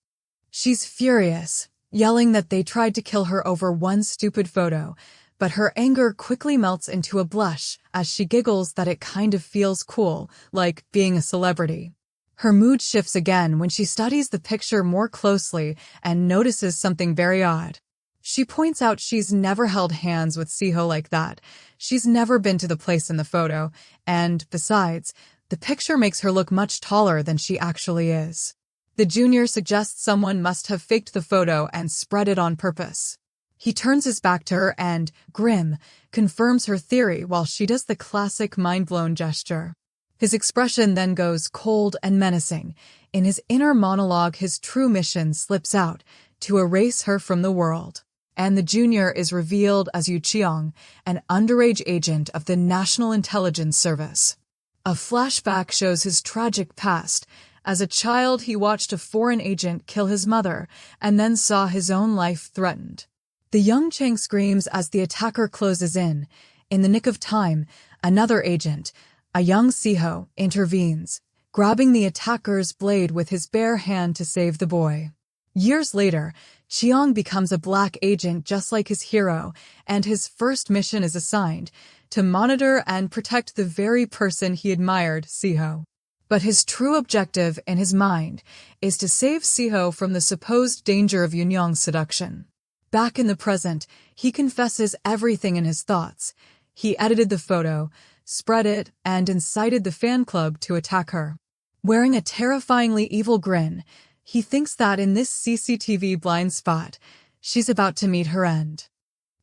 A: She's furious, yelling that they tried to kill her over one stupid photo, but her anger quickly melts into a blush as she giggles that it kind of feels cool, like being a celebrity. Her mood shifts again when she studies the picture more closely and notices something very odd. She points out she's never held hands with Siho like that. She's never been to the place in the photo, and, besides, the picture makes her look much taller than she actually is. The junior suggests someone must have faked the photo and spread it on purpose. He turns his back to her and, grim, confirms her theory while she does the classic mind-blown gesture. His expression then goes cold and menacing. In his inner monologue, his true mission slips out, to erase her from the world. And the junior is revealed as Yu Cheong, an underage agent of the National Intelligence Service. A flashback shows his tragic past. As a child, he watched a foreign agent kill his mother and then saw his own life threatened. The young Chang screams as the attacker closes in. In the nick of time, another agent, a young Siho, intervenes, grabbing the attacker's blade with his bare hand to save the boy. Years later, Cheong becomes a black agent just like his hero, and his first mission is assigned to monitor and protect the very person he admired, Siho. But his true objective in his mind is to save Siho from the supposed danger of Yoon's seduction. Back in the present, he confesses everything in his thoughts. He edited the photo, spread it, and incited the fan club to attack her. Wearing a terrifyingly evil grin, he thinks that in this CCTV blind spot, she's about to meet her end.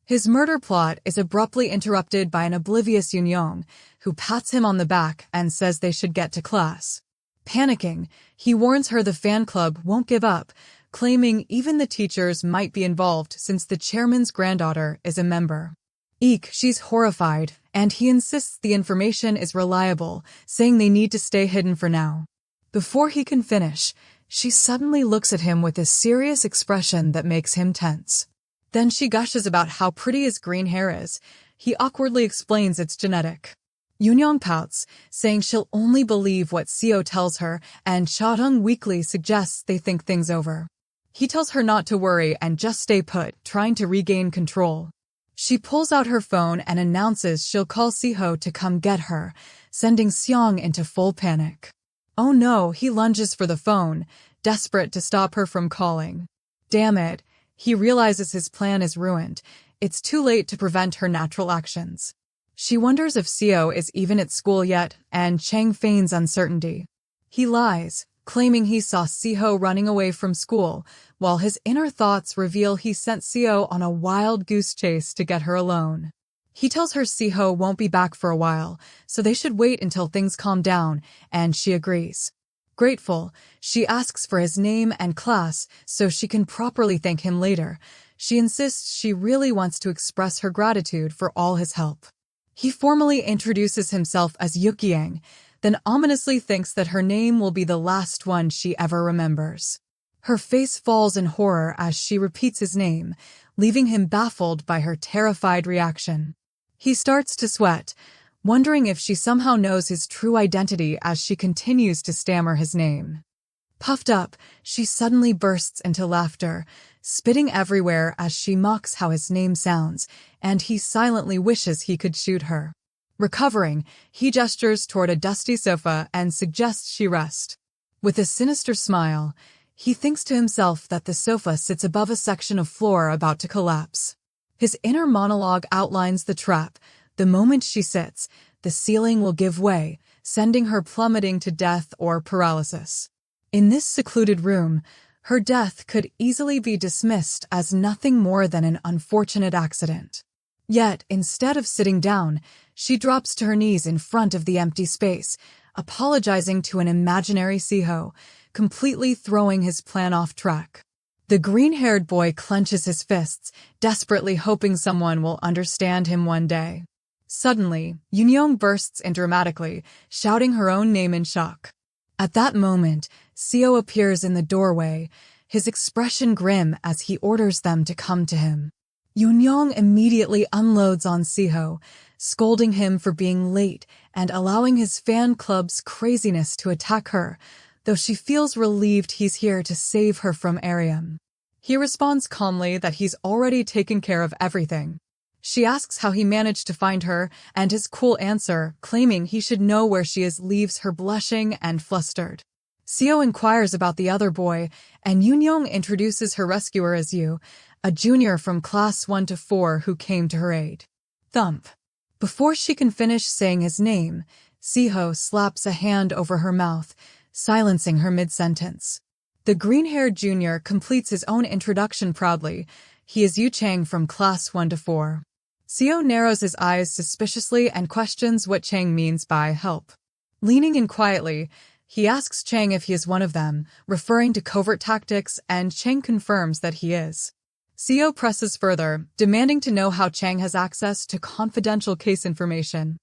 A: His murder plot is abruptly interrupted by an oblivious Yoon, who pats him on the back and says they should get to class. Panicking, he warns her the fan club won't give up, claiming even the teachers might be involved since the chairman's granddaughter is a member. Eek, she's horrified, and he insists the information is reliable, saying they need to stay hidden for now. Before he can finish, she suddenly looks at him with a serious expression that makes him tense. Then she gushes about how pretty his green hair is. He awkwardly explains it's genetic. Yoon pouts, saying she'll only believe what Seo tells her, and Cha-dong weakly suggests they think things over. He tells her not to worry and just stay put, trying to regain control. She pulls out her phone and announces she'll call Siho to come get her, sending Seong into full panic. Oh no, he lunges for the phone, desperate to stop her from calling. Damn it, He realizes his plan is ruined. It's too late to prevent her natural actions. She wonders if Seo is even at school yet, and Chang feigns uncertainty. He lies, claiming he saw Seo running away from school, while his inner thoughts reveal he sent Seo on a wild goose chase to get her alone. He tells her Seo won't be back for a while, so they should wait until things calm down, and she agrees. Grateful, she asks for his name and class so she can properly thank him later. She insists she really wants to express her gratitude for all his help. He formally introduces himself as Yukiang, then ominously thinks that her name will be the last one she ever remembers. Her face falls in horror as she repeats his name, leaving him baffled by her terrified reaction. He starts to sweat, wondering if she somehow knows his true identity as she continues to stammer his name. Puffed up, she suddenly bursts into laughter, spitting everywhere as she mocks how his name sounds, and he silently wishes he could shoot her. Recovering, he gestures toward a dusty sofa and suggests she rest. With a sinister smile, he thinks to himself that the sofa sits above a section of floor about to collapse. His inner monologue outlines the trap. The moment she sits, the ceiling will give way, sending her plummeting to death or paralysis. In this secluded room, her death could easily be dismissed as nothing more than an unfortunate accident. Yet, instead of sitting down, she drops to her knees in front of the empty space, apologizing to an imaginary Seo, completely throwing his plan off track. The green-haired boy clenches his fists, desperately hoping someone will understand him one day. Suddenly, Yoonyoung bursts in dramatically, shouting her own name in shock. At that moment, Seo appears in the doorway, his expression grim as he orders them to come to him. Yoonyoung immediately unloads on Seo, scolding him for being late and allowing his fan club's craziness to attack her, though she feels relieved he's here to save her from Ariam. He responds calmly that he's already taken care of everything. She asks how he managed to find her, and his cool answer, claiming he should know where she is, leaves her blushing and flustered. Seo inquires about the other boy, and Yoonyoung introduces her rescuer as Yu, a junior from class 1 to 4 who came to her aid. Thump. Before she can finish saying his name, Seo slaps a hand over her mouth, silencing her mid-sentence. The green-haired junior completes his own introduction proudly. He is Yu Chang from class 1 to 4. Seo narrows his eyes suspiciously and questions what Chang means by help. Leaning in quietly, he asks Chang if he is one of them, referring to covert tactics, and Chang confirms that he is. Seo presses further, demanding to know how Chang has access to confidential case information.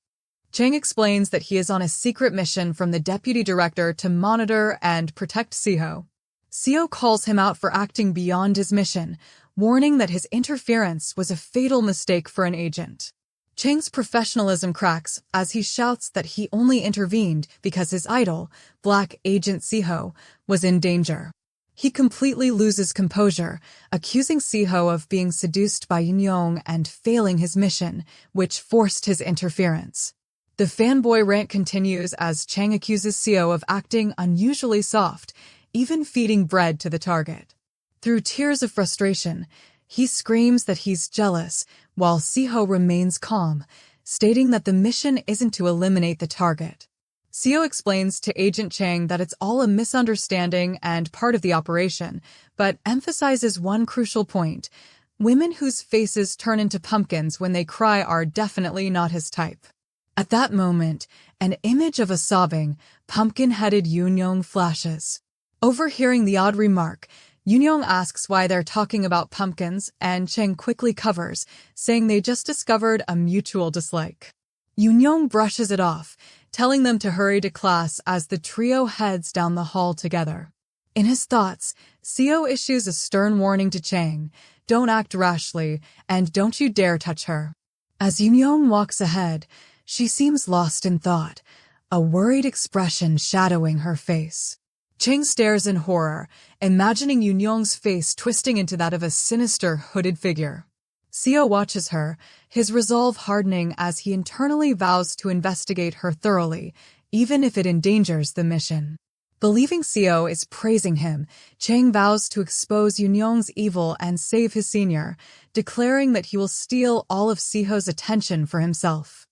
A: Chang explains that he is on a secret mission from the deputy director to monitor and protect Seo. Seo calls him out for acting beyond his mission, warning that his interference was a fatal mistake for an agent. Chang's professionalism cracks as he shouts that he only intervened because his idol, Black Agent Seo, was in danger. He completely loses composure, accusing Seo of being seduced by Yoonyoung and failing his mission, which forced his interference. The fanboy rant continues as Chang accuses Seo of acting unusually soft, even feeding bread to the target. Through tears of frustration, he screams that he's jealous, while Seo remains calm, stating that the mission isn't to eliminate the target. Seo explains to Agent Chang that it's all a misunderstanding and part of the operation, but emphasizes one crucial point: women whose faces turn into pumpkins when they cry are definitely not his type. At that moment, an image of a sobbing, pumpkin-headed Yoonyoung flashes. Overhearing the odd remark, Yoonyoung asks why they're talking about pumpkins, and Chang quickly covers, saying they just discovered a mutual dislike. Yoonyoung brushes it off, telling them to hurry to class as the trio heads down the hall together. In his thoughts, Seo issues a stern warning to Chang: don't act rashly, and don't you dare touch her. As Yoonyoung walks ahead, she seems lost in thought, a worried expression shadowing her face. Chang stares in horror, imagining Yoonyoung's face twisting into that of a sinister, hooded figure. Seo watches her, his resolve hardening as he internally vows to investigate her thoroughly, even if it endangers the mission. Believing Seo is praising him, Chang vows to expose Yoonyoung's evil and save his senior, declaring that he will steal all of Seo's attention for himself.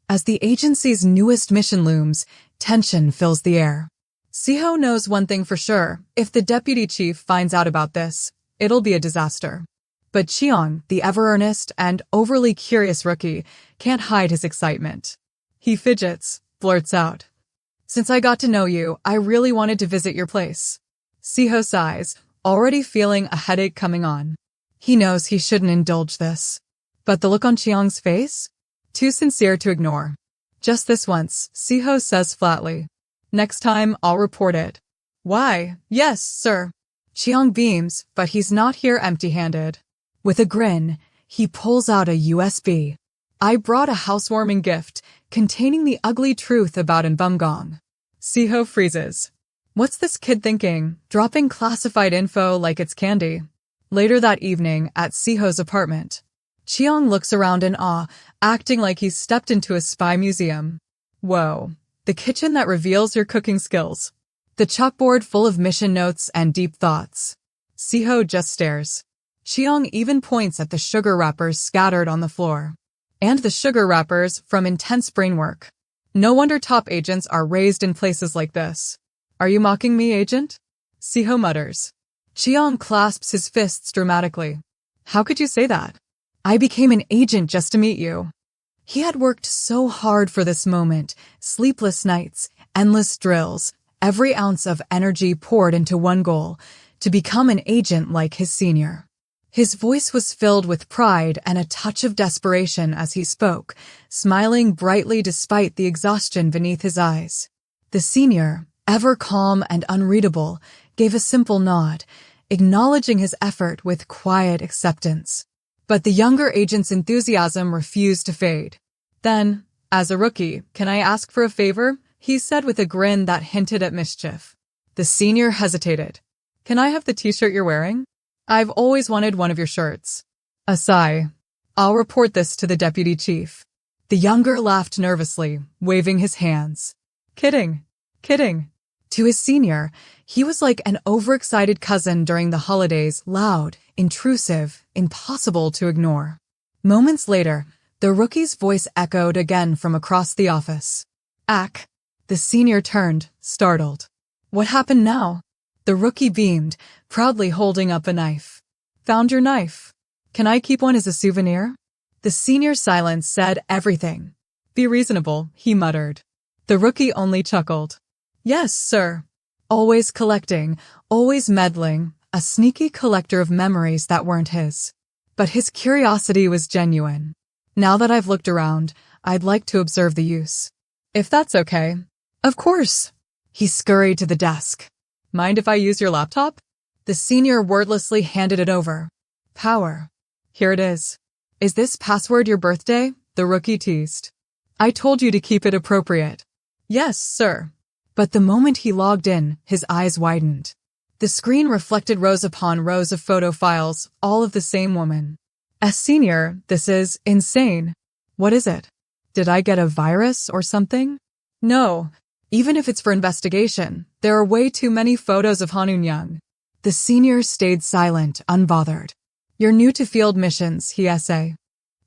A: As the agency's newest mission looms, tension fills the air. Seo knows one thing for sure: if the deputy chief finds out about this, it'll be a disaster. But Cheong, the ever-earnest and overly curious rookie, can't hide his excitement. He fidgets, blurts out, "Since I got to know you, I really wanted to visit your place." Seo sighs, already feeling a headache coming on. He knows he shouldn't indulge this. But the look on Cheong's face? Too sincere to ignore. Just this once, Seo says flatly, "Next time, I'll report it." "Why? Yes, sir." Cheong beams, but he's not here empty-handed. With a grin, he pulls out a USB. "I brought a housewarming gift containing the ugly truth about Bumgong." Seo freezes. What's this kid thinking, dropping classified info like it's candy? Later that evening, at Seo's apartment, Cheong looks around in awe, acting like he's stepped into a spy museum. Whoa, the kitchen that reveals your cooking skills. The chalkboard full of mission notes and deep thoughts. Seo just stares. Cheong even points at the sugar wrappers scattered on the floor. And the sugar wrappers from intense brain work. No wonder top agents are raised in places like this. "Are you mocking me, agent?" Seo mutters. Cheong clasps his fists dramatically. "How could you say that? I became an agent just to meet you." He had worked so hard for this moment, sleepless nights, endless drills, every ounce of energy poured into one goal, to become an agent like his senior. His voice was filled with pride and a touch of desperation as he spoke, smiling brightly despite the exhaustion beneath his eyes. The senior, ever calm and unreadable, gave a simple nod, acknowledging his effort with quiet acceptance. But the younger agent's enthusiasm refused to fade. "Then, as a rookie, can I ask for a favor?" he said with a grin that hinted at mischief. The senior hesitated. "Can I have the t-shirt you're wearing? I've always wanted one of your shirts." A sigh. "I'll report this to the deputy chief." The younger laughed nervously, waving his hands. "Kidding. Kidding." To his senior, he was like an overexcited cousin during the holidays, loud, intrusive, impossible to ignore. Moments later, the rookie's voice echoed again from across the office. "Ack." The senior turned, startled. "What happened now?" The rookie beamed, proudly holding up a knife. "Found your knife. Can I keep one as a souvenir?" The senior's silence said everything. "Be reasonable," he muttered. The rookie only chuckled. "Yes, sir." Always collecting, always meddling, a sneaky collector of memories that weren't his. But his curiosity was genuine. "Now that I've looked around, I'd like to observe the use." "If that's okay." "Of course." He scurried to the desk. "Mind if I use your laptop?" The senior wordlessly handed it over. "Power." "Here it is." "Is this password your birthday?" the rookie teased. "I told you to keep it appropriate." "Yes, sir." But the moment he logged in, his eyes widened. The screen reflected rows upon rows of photo files, all of the same woman. As senior, this is insane. What is it? Did I get a virus or something? No. Even if it's for investigation, there are way too many photos of Han Eun-young. The senior stayed silent, unbothered. "You're new to field missions," he essayed.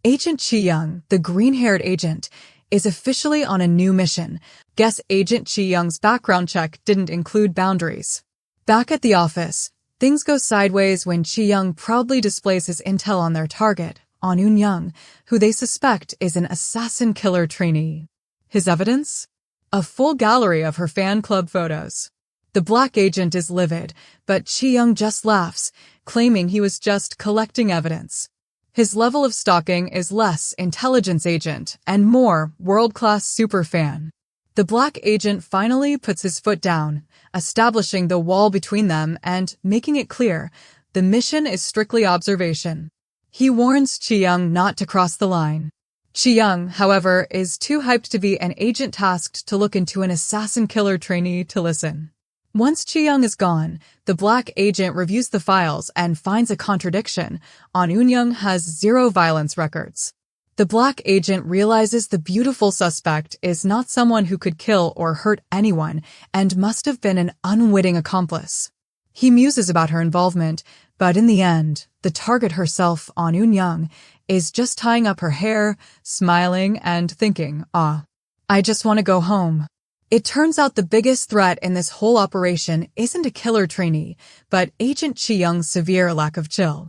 A: Agent Chi-young, the green-haired agent, is officially on a new mission. Guess Agent Chi-young's background check didn't include boundaries. Back at the office, things go sideways when Chi-young proudly displays his intel on their target, Han Eun-young, who they suspect is an assassin-killer trainee. His evidence? A full gallery of her fan club photos. The black agent is livid, but Chi-young just laughs, claiming he was just collecting evidence. His level of stalking is less intelligence agent and more world-class superfan. The black agent finally puts his foot down, establishing the wall between them and making it clear the mission is strictly observation. He warns Chi-young not to cross the line. Chi-young, however, is too hyped to be an agent tasked to look into an assassin-killer trainee to listen. Once Chi-young is gone, the black agent reviews the files and finds a contradiction. Han Eun-young has 0 violence records. The black agent realizes the beautiful suspect is not someone who could kill or hurt anyone and must have been an unwitting accomplice. He muses about her involvement, but in the end, the target herself, An Eun-young, is just tying up her hair, smiling, and thinking, I just want to go home. It turns out the biggest threat in this whole operation isn't a killer trainee, but Agent Chi-young's severe lack of chill.